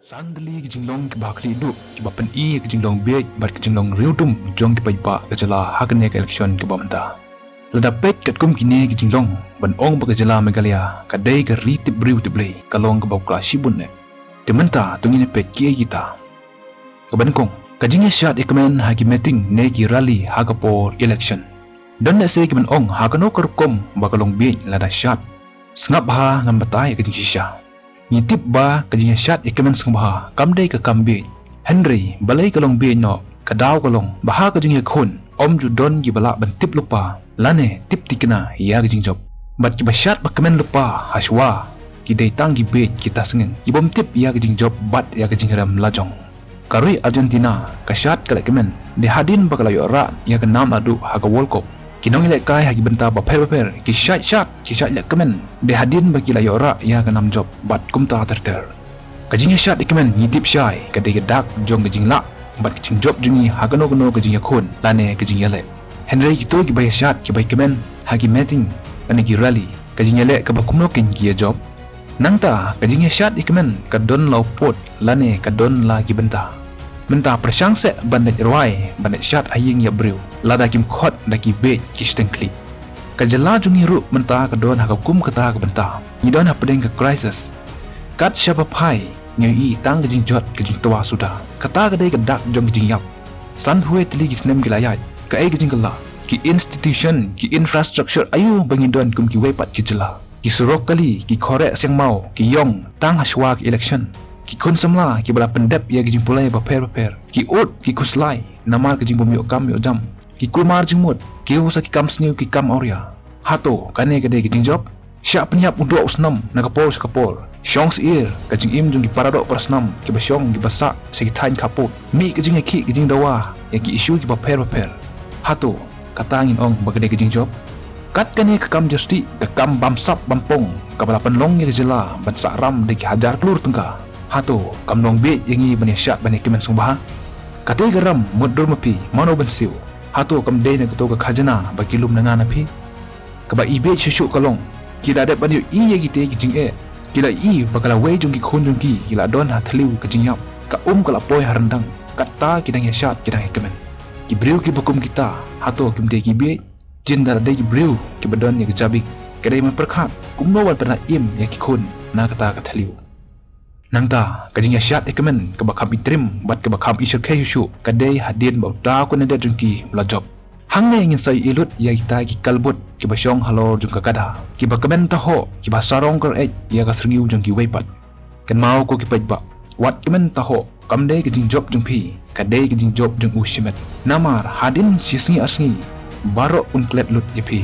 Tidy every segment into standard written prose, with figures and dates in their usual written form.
Sandali ke jinglong ke bakli du ke bapen I ke jinglong bej bar ke jinglong riutum jong ke paipa ke jala hakne ke election ke bamta. Lada pek kat kum kine ke jinglong ban ong ba ke jala megalia kadai ke ritip briu tiblei kalong ke bau klasi bun ne. Tementa tungine pek kie kita. Ke kong kajingnya syat ikemen hagi meeting ne ki rally hagapor election. Dan ne se ke ban ong hagano kerukom ba kalong bej lada syat. Sengap ha ngam batai ke jing shisha. Ngitip ba kajinya syat ikemen sengbaha kamdai ke kambe Henry balai kalong be no kadaw kalong baha kajing yakun om judon gi bala bentip lupa lane tip tikna ya kajing job bat ki basyat bakamen lupa haswa ki dai tang gi be kita sengen ki bom tip ya kajing job bat ya kajing ram lajong karui Argentina kasyat kala kemen de hadin bakalayo ra ya ke nam adu haga world cup kinong ilek kai hagi benta ba per ki syat lek kemen de hadin bagi layo ra ya ke nam job bat kumta terter kajing syat ikemen ngitip syai kadai gedak jong kajing la bat kajing job jungi hagano gono kajing yakun lane kajing yale Henry kito gi bay syat ki bay kemen hagi meeting lane gi rally kajing yale ke bakumno ken gi job nangta kajing syat ikemen kadon laupot lane kadon la gi benta persang se bandet rwai bandet syat aying ya briu lada kim khot daki be kisteng kli kajala jungi ru menta kadon hakakum kata ka benta ngidon hapdeng ke crisis kat syaba pai ngi tang kajing jot kajing tua sudah kata kadai kedak jong kajing yap san huwe tili gisnem gilayat ka ai kajing kala ki institution ki infrastructure ayu bangidon kum ki wepat ki jela ki surok kali ki korek siang mau ki yong tang haswa ki election ki kun semla ki bala pendep ya kajing pulai ba per ki ut ki kuslai namar kajing bom yo kam yo jam ki kulmar jingmut ki usa ki kam sniu ki kam auria hato kane kadai kajing job sya penyap untuk usnam nakapor sekapor syong seir kajing im jung ki paradok persnam ki basyong ki basak segi tain kaput mi kajing ki kajing dawa ya ki isu ki ba per hato katangin ong bagade kajing job kat kane kakam justi kakam bamsap bampong kabala penlong ya jela ban saram de ki hajar kelur tengka hato kamnong be yangi bani syat bani kemen sungbaha kate garam mudur mapi mano bensiu hato kamdei na keto ka khajana bagi lum nangan api kaba ibe shushu kalong kila dat bani I ya gite kijing kila I bakala wei jung ki khun jung ki kila don hathliu kijing yap ka kala poi harandang kata kidang ya syat kidang kemen ki briu ki bukum kita hato kimdei ki be jindar dei ki briu ki badon ya kejabik kedai man perkhat kumno wan pernah im ya ki khun na kata kathliu nangta kajing ya syat ikemen ke bakam itrim bat ke bakam isir ke yushu kadai hadin bau ta ko neda jungki la job hangne ingin sai ilut ya kita ki kalbut ki basyong halor jung kada ki bakamen taho ki basarong ker ya ka sergiu jungki weipat kan mau ko ki pajba wat kemen taho kamdai kajing job jungpi kadai kajing job jung ushimet namar hadin sisni asni barok un klet lut jepi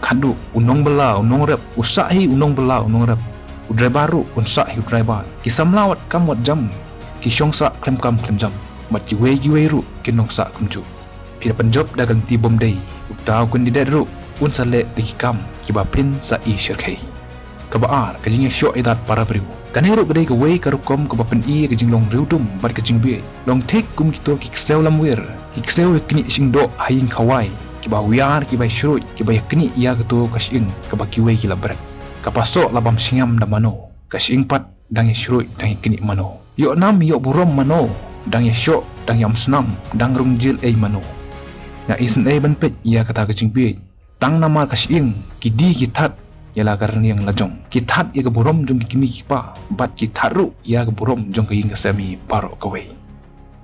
kadu unong bela unong rep usahi unong bela unong rep udrai baru unsa hi udrai bar ki samlawat kam wat jam ki syongsa klem jam mat ki wei ru ki nongsa kumju pira penjob dagan ti bom dei utau kun di ru un sale di kam ki bapin sa I syarkai kabaar kajing syok idat para briu kanero gede ke wei karukom ke bapen I ke jinglong riudum bar ke jingbe long tek kum kito ki kseu lamwir ki kseu kini singdo haing kawai ki ba wiar ki ba shrui ki ba yakni ia keto kasing ke ba ki wei ki labrat kapasok labam singam da mano kasing pat dang yashrui dang kini mano yo nam yo burom mano dang yashok dang yam snam dang rungjil mano na isen ban pet ya kata kacing bi tang nama kasing kidi kitat yala karni yang lajong kitat ya burom jong kini kipa bat kitaru ya burom jong kaing kasami paro kawai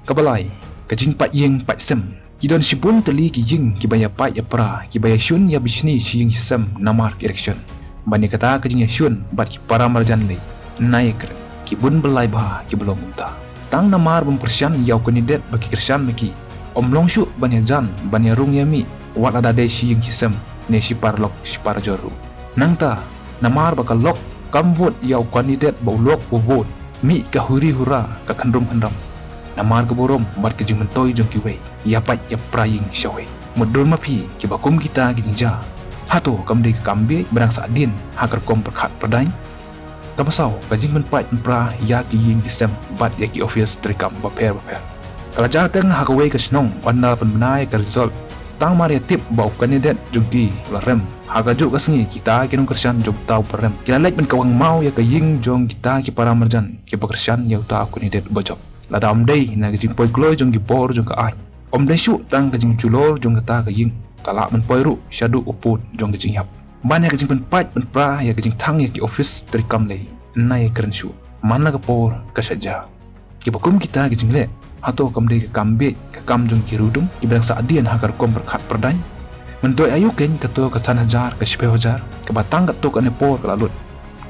kabalai kacing pat yeng pat sem kidon sipun teli kijing kibaya pat ya pra kibaya shun ya bisni siyeng sem namar election bani kata kajing syun bat ki para marjan le naik ki bun belai bah ki belum unta tang namar mempersian yau kandidat bagi kersan meki omlong syu bani jan bani rung yami wat ada de si yang kisem ne si parlok si parjoru nangta namar bakal lok kam vote yau kandidat baulok bo vote mi ka huri hura ka khandrum namar ke borom bat ke jing mentoi jong ki wei ya pat ya praying syawei mudur mapi ki bakum kita ginja hato kamdei kambe berang sadin hakar kom perkhat perdain kapasau kajing menpat pra ya ki ying disem bat ya ki office trikam baper kalajar teng hakawei ke snong wanda penbenai ke result tang Maria tip bau kandidat jungti larem haga juk kasngi kita kinung kersian job tau perem kila lek ben kawang mau ya kaying jong kita ki para marjan ki pekersian ya uta kandidat bojok lada amdei na gijing poi kloy jong gi bor jong ka ai omdei syu tang gijing culor jong kata kaying talak men poi ru syadu uput jong gijing yap banyak gijing pen pat pen pra ya gijing tang ya ki office terikam lei nai keren syu mana ka por ka saja ki bakum kita gijing le atau kamdei ke kambe ke kam jong ki rudum ki bang saadian hakar kom berkat perdai mentoi ayu ken ketua ke san hajar ke 10,000 ke batang ketua ke nepor ke lalut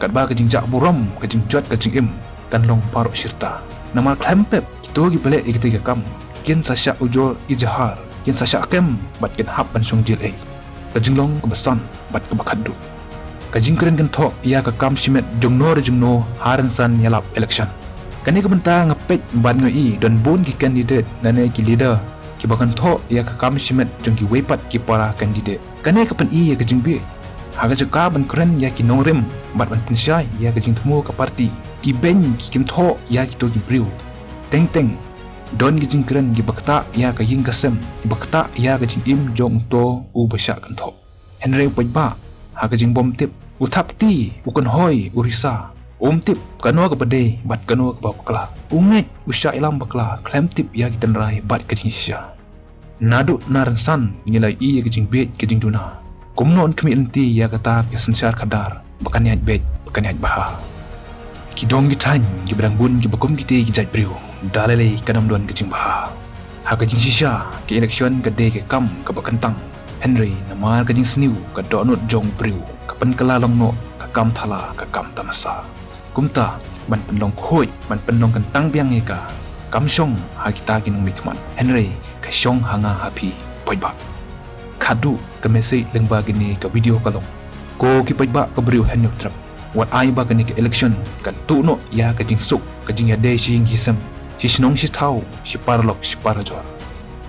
kat ba ke jingjak buram ke jingjot ke jingim dan long parok syirta nama klempep kitu gi belek ikti ke kam kin sasya ujol ijhar kin sasya kem bat ken hap ban sung jil ke jinglong ke besan bat ke bakadu ke jingkren ken thok ia ke kam simet jungno haran san yalap election kani ke bentang ngepek ban ngoi don bun ki kandidat nane ki leader ki bakan tho ya ka kam simet jong ki wepat ki para kandidat kani ke pen i ya ke jingbi haga jaka ban kren ya ki nongrim bat ban pensyai ya ke jing temu ke parti ki ben ki kim tho ya ki to ki briu teng don ki jing kren ki bakta ya ka ying kasem ki bakta ya ke jing im jong to u basya kan tho henry pojba haga jing bom tip utap ti ukon hoi urisa tip kano ke bede bat kano ke bakla unget usya ilam bakla klem tip ya kita rai bat ke sisya nadu naransan nilai i ke jing bet ke jing duna kumnon kemi enti ya kata ke sensar kadar bakan niat bet bakan niat baha ki dong ki tan ki berang bun ki bakum ki te ki jai briu dalele kanam don ke jing baha ha ke jing sisya ke election ke de ke kam ke bakantang Henry namar ke jing sniu ke donut jong briu kapan kelalong no ke kam thala ke kam tamasa kumta ban penlong khoi ban penlong kentang biang eka kamsyong ha kita kinung mikman Henry ka syong hanga happy poiba khadu ka mesej lengba gini ka video kalong ko ki poiba ka briu henyo trap wat ai ba gani ka election kan tu no ya ka jing suk ka jing ya de sing hisam si snong si thau si parlok si parajor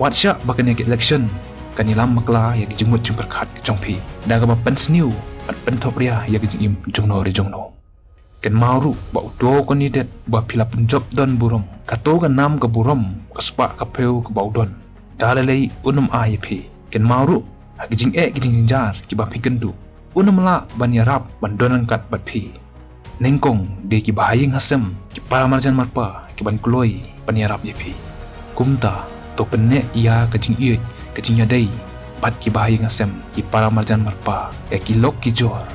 wat sya ba gani ka election kan ilam makla ya ki jingmut jing berkat ka jongpi da ka ba pen sniu ban pen thopria ya ki jing im jongno ri jongno ken mauru ba uto kandidat ba pila penjob don burom kato ga nam ka burom ka spa ka peu ka baudon dalalei unum ayp ken mauru hagijing gijing jar ki ba pikendu unum la ban yarap ban donan kat bat phi nengkong de ki bahaying hasem ki para marjan marpa ki ban kloi ban yarap yp kumta to penne ia ka jing ie ka jing yadai bat ki bahaying hasem ki para marjan marpa ki lok ki jor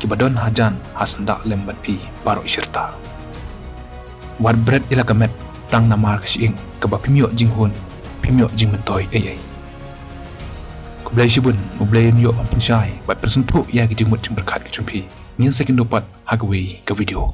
ki badon hajan hasandak lembat pi barok syirta wat bread ila kamet tang namar kasing ke ba pimyo jing hun pimyo jing mentoi ai ku blai sibun mu blai myo am pensyai bat persentu ya ki jing mut jing berkat ki jumpi min second dopat hagwe ke video